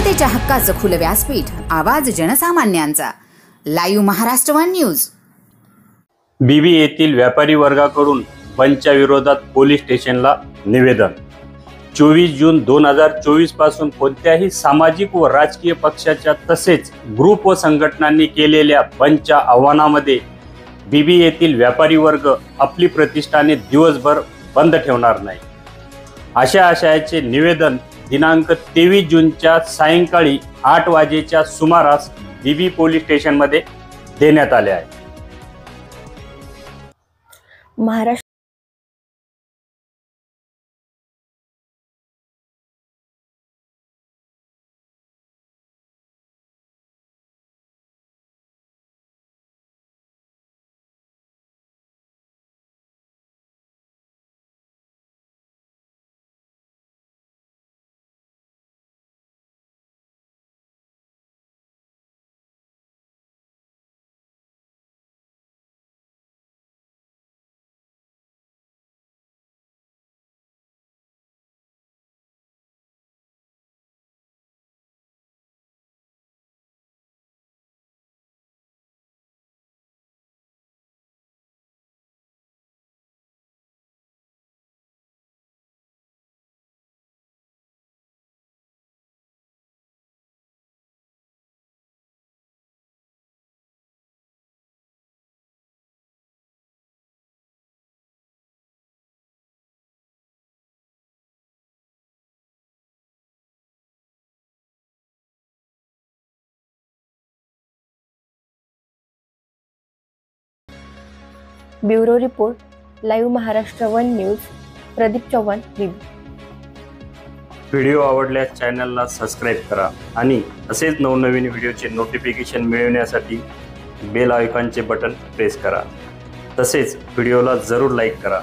जनतेच्या हक्काचं खुलं व्यासपीठ, आवाज जनसामान्यांचा. Live Maharashtra one news. बीबी येथील व्यापारी वर्गाकडून बंदच्या विरोधात पोलीस स्टेशनला निवेदन. 24 जून 2024 पासून कोणत्याही सामाजिक व राजकीय पक्षाच्या तसेच ग्रुप व संघटनांनी केलेल्या बंदच्या आव्हानामध्ये बीबी येथील व्यापारी वर्ग आपली प्रतिष्ठाने दिवसभर बंद ठेवणार नाही, अशा आशयाचे निवेदन दिनांक 23 जूनच्या सायंकाळी 8 वाजेच्या सुमारास बीबी पोलीस स्टेशनमध्ये देण्यात आले आहे. Maharashtra bureau report, live Maharashtra one news. Pradeep Chavan. Video आवडल्यास चॅनलला सबस्क्राईब करा आणि असेच नवनवीन व्हिडिओचे नोटिफिकेशन मिळवण्यासाठी बेल आयकॉनचे बटन प्रेस करा. तसेच व्हिडिओला जरूर लाईक करा.